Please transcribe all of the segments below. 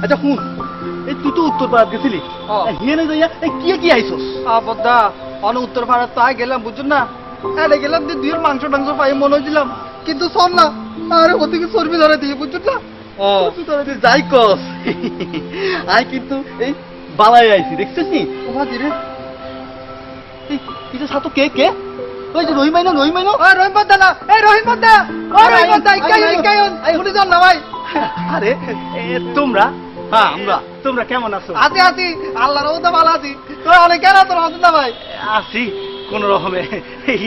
আচ্ছা শুন, এই তুই তো উত্তর পাড়াত গেছিলি, হিয়ানে যাইয়া কি আইছস? আপদা অন উত্তর ভারত তো আয় গেলাম বুঝুন না, আরে গেলাম যে দুইয়ের মাংস টাংস পাই মনে হয়েছিলাম, কিন্তু শোন না আরে ওদিকে চর্বি ধরে দিয়ে বুঝুন না। তুই তোরা যে যাই কস, আয় কিন্তু এই বালাই আইছি দেখছিস নি? রে এটা সাতো কে কে? ওই যে রহিমাইনা রহিমাইনা। রহিম বদ্দা না, এই রহিম বদ্দা, ও রহিম বদ্দা ইকায়ন ভুলে যান না ভাই। আরে তোমরা? হ্যাঁ আমরা। তোমরা কেমন আছো? আছি আছি, আল্লাহর রহমতে ভালো আছি। তোরা অনেক কেন তোর হতো না ভাই? আছি কোন রকমে।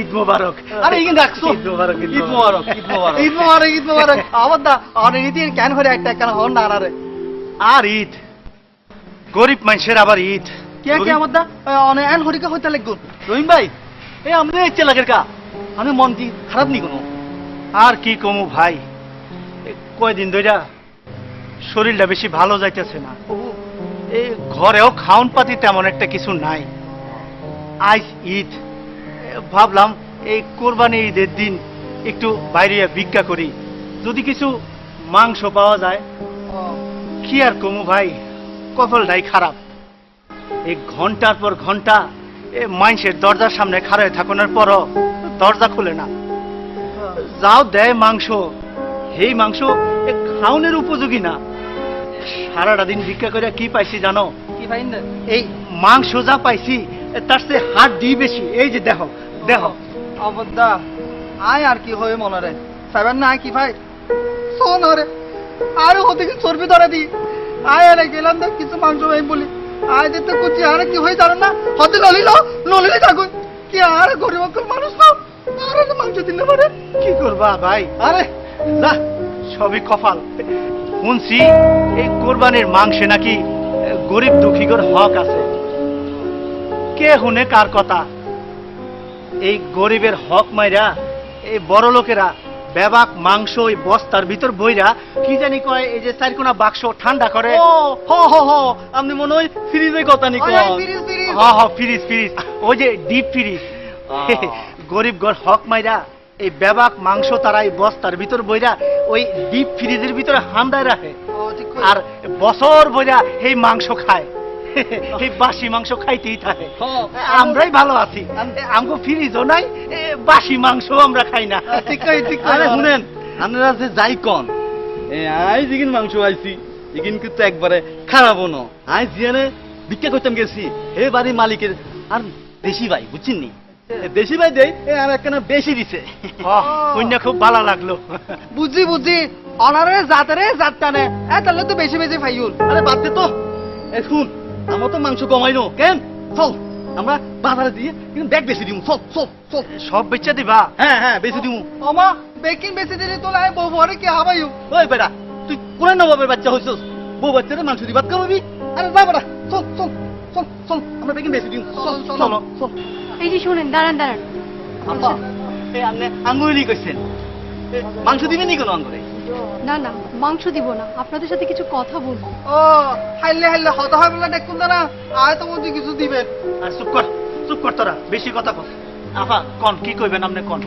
ঈদ মোবারক। আরে ইগিন রাখছো? ঈদ মোবারক, ঈদ মোবারক, ঈদ মোবারক, ঈদ মোবারক, ঈদ মোবারক। আবদা অনেক নীতি কেন হরে একটা কেন হন না আরে? আর ঈদ গরিব মানুষের আবার ঈদ। কে কে আবদা অনেক এন হরিকা হইতে লাগুন। রহিম ভাই, এই আমাদের ইচ্ছে লাগের কা, আমি মন কি খারাপ নি কোনো? আর কি কমু ভাই, কয়দিন ধইরা শরীরটা বেশি ভালো যাইতেছে না। এই ঘরেও খাওন পাতি তেমন একটা কিছু নাই। আজ ঈদ, ভাবলাম এই কোরবানি ঈদের দিন একটু বাইরে ভিক্ষা করি, যদি কিছু মাংস পাওয়া যায়। কি আর কমু ভাই, কপালটাই খারাপ। এই ঘন্টার পর ঘন্টা মানুষের দরজার সামনে খাড়ায় থাকানোর পরও দরজা খুলে না। যাও দেয় মাংস, এই মাংস খাওনের উপযোগী না। সারাটা দিন ভিক্ষা করে কি পাইছি জানো? কি ভাই না এই মাংস যা পাইছি তার চেয়ে হাত দিয়ে বেশি। এই যে দেখো দেখো। আবদা আয় আর কি হয়ে মনে রে সাবেন না কি ভাই শোন রে, আরে ওদিকে চর্বি ধরে দি আয় আরে গেলাম না কিছু মাংস ভাই বলি আয় যেতে কুচি আরে কি হয়ে জানো না হতে নলিল নলিলে থাকুন কি আর গরিব মানুষ না আরে মাংস দিলে পারে কি করবা ভাই? আরে যা, সবই কপাল। শুনছি এই কোরবানির মাংসে নাকি গরিব দুঃখীগর হক আছে। কে শুনে কার কথা? এই গরিবের হক মাইরা এই বড় লোকেরা বেবাক মাংস ওই বস্তার ভিতর বইরা কি জানি কয়, এই যে চারকোনা বাক্স ঠান্ডা করে। আপনি মনে হয় ফ্রিজের কথা নি কয়? ফ্রিজ ফ্রিজ, ওই যে ডিপ ফ্রিজ। গরিব ঘর হক মাইরা এই বেবাক মাংস তারা এই বস্তার ভিতর বইরা ওই ডিপ ফ্রিজের ভিতরে হান্দায় রাখে, আর বছর বইরা এই মাংস খায়। এই বাসি মাংস খাইতেই থাকে। আমরাই ভালো আছি, আমগো ফ্রিজও নাই, বাসি মাংস আমরা খাই না। ঠিক কই ঠিক কই। আরে শুনেন, আপনারা যে যাই কন, আই যেদিন মাংস আইছি এদিন কিন্তু একবারে খারাপও ন। আই জিয়ানে ভিক্ষা করতাম গেছি, হে বাড়ির মালিকের আর দেশি ভাই বুঝছেন নি, দেশি ভাই দেই আর একখানা বেশি দিছে। কন্যা খুব ভালো লাগলো। বুঝি বুঝি অনারে জাতরে জাত টানে তাহলে তো বেশি বেশি ফাইউল। আরে বাদ দে তো, শুন আমরা তো মাংস কমাইনো কেন, চল আমরা বাজারে দিয়ে কিন্তু ব্যাগ বেশি দিমু। চল চল চল। সব বেচা দিবা? হ্যাঁ হ্যাঁ বেশি দিমু। ওমা বেকিং বেশি দিলে তো লাই বউ ভরে কি হাবাইউ। ওই বেটা, তুই কোন নবাবের বাচ্চা হইছস? বউ বাচ্চারে মাংস দিবাত খাওয়াবি? আরে যা বেটা, চল চল চল চল, আমরা বেকিং বেশি দিমু। চল চল চল। এই যে শুনেন, দাঁড়ান দাঁড়ান। আব্বা, এই আপনি আঙ্গুলি কইছেন, মাংস দিবেন নি কোন আঙ্গুরে? না না, মাংস দিব না, আপনাদের সাথে কিছু কথা বলবো। ও হাইলে হাইলে হতা হয় বলে দেখুন না আয় তো মধ্যে কিছু দিবেন। আর চুপ কর তোরা, বেশি কথা কর। আফা কোন কি কইবেন আপনি কোন?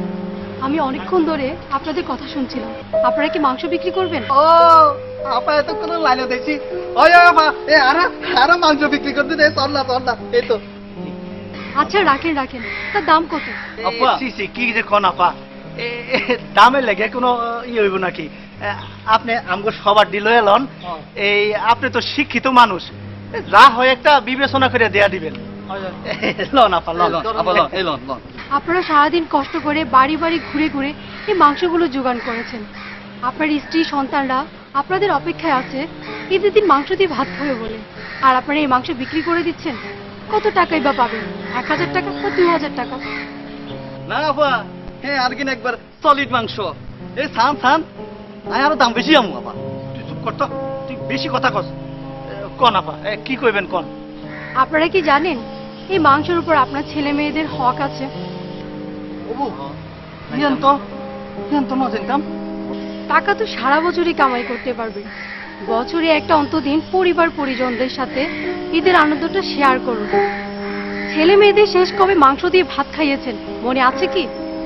আমি অনেকক্ষণ ধরে আপনাদের কথা শুনছিলাম। আপনারা কি মাংস বিক্রি করবেন? ও আপা এত কোন লাইনে দেখছি। ওই আপা এ আরা মাংস বিক্রি করতে দে, চল না এই তো। আচ্ছা রাখেন রাখেন, তার দাম কত? আপা সি কি যে কোন আপা, দামের লেগে কোনো হইব নাকি? আপনি আমগো সবার ডিল এলন, এই আপনি তো শিক্ষিত মানুষ, যা হয় একটা বিবেচনা করে দেয়া দিবেন। লন আপা লন আপা লন, এই লন লন। আপনারা সারাদিন কষ্ট করে বাড়ি বাড়ি ঘুরে ঘুরে এই মাংসগুলো জোগাড় করেছেন। আপনার স্ত্রী সন্তানরা আপনাদের অপেক্ষায় আছে ঈদের দিন মাংস দিয়ে ভাত খাবে বলে, আর আপনারা এই মাংস বিক্রি করে দিচ্ছেন। কত টাকাই বা পাবেন? 1000 টাকা বা 2000 টাকা? না আপা, হ্যাঁ আর কিনা একবার সলিড মাংস। এই থাম থাম, আয় আরো দাম বেশি আমু আপা। তুই চুপ কর তো, তুই বেশি কথা কস। কোন আপা কি কইবেন কোন? আপনারা কি জানেন এই মাংসের উপর আপনার ছেলে মেয়েদের হক আছে? ওবু জান তো না জানতাম। টাকা তো সারা বছরই কামাই করতে পারবে, বছরে একটা অন্তদিন পরিবার পরিজনদের সাথে ঈদের আনন্দটা শেয়ার করুন। ছেলে মেয়েদের শেষ কবে মাংস দিয়ে ভাত খাইয়েছেন মনে আছে কি?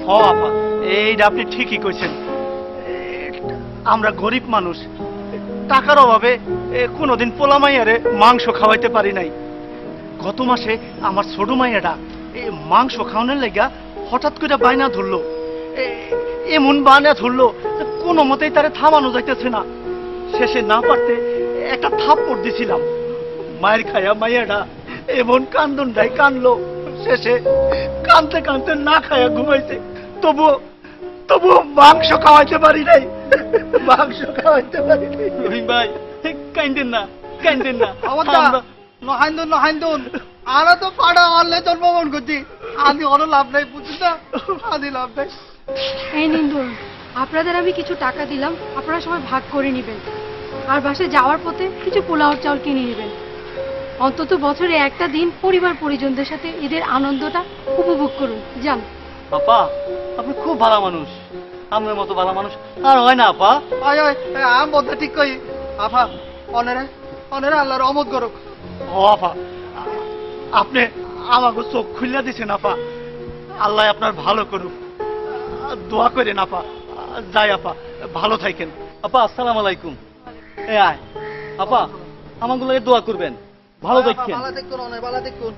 হ আপা, এইটা আপনি ঠিকই কইছেন। আমরা গরিব মানুষ, টাকার অভাবে কোনোদিন পোলা মাইয়ারে মাংস খাওয়াইতে পারি নাই। গত মাসে আমার ছোট মাইয়াটা মাংস খাওয়ানোর লেগা হঠাৎ করে বায়না ধরলো। এমন বায়না ধরলো যে কোনো মতেই তারে থামানো যাইতেছে না। শেষে না পারতে একটা থাপ্পড় দিছিলাম। মায়ের খায়া মাইয়াটা এমন কান্দনটাই কানলো, শেষে কানতে কানতে না খায়া ঘুমাইছে। তবুও মাংস খাওয়াইতে পারি নাই, মাংস খাওয়াইতে পারি নাই। রহিম ভাই কাইন্দেন না, কাইন্দেন না। নহাইন্দুন আরা তো পাড়া আনলে জন্মগ্রহণ করছি, আদি অনেক লাভ নাই, বুঝছিস না? আদি লাভ নাই। এই নিন ধরুন, আপনাদের আমি কিছু টাকা দিলাম, আপনারা সবাই ভাগ করে নেবেন। আর বাসায় যাওয়ার পথে কিছু পোলাওর চাউল কিনে নেবেন। অন্তত বছরে একটা দিন পরিবার পরিজনদের সাথে ঈদের আনন্দটা উপভোগ করুন। যান। আপা আপনি খুব ভালো মানুষ, আপনার মতো ভালো মানুষ আর হয় না আপা। আয় আয় আম বলতে ঠিক কই আফা, অনেরে অনেরে আল্লাহর রহমত করুক। ও আফা, আপনি আমাকে চোখ খুলে দিছেন আফা। আল্লাহ আপনার ভালো করুক, দোয়া করেন আপা। যাই আপা, ভালো থাকেন। আপা আসসালামু আলাইকুম। আয় আপা, আমাগুলো দোয়া করবেন, ভালো দেখেন। ভালো দেখুন, অনেক ভালো দেখুন।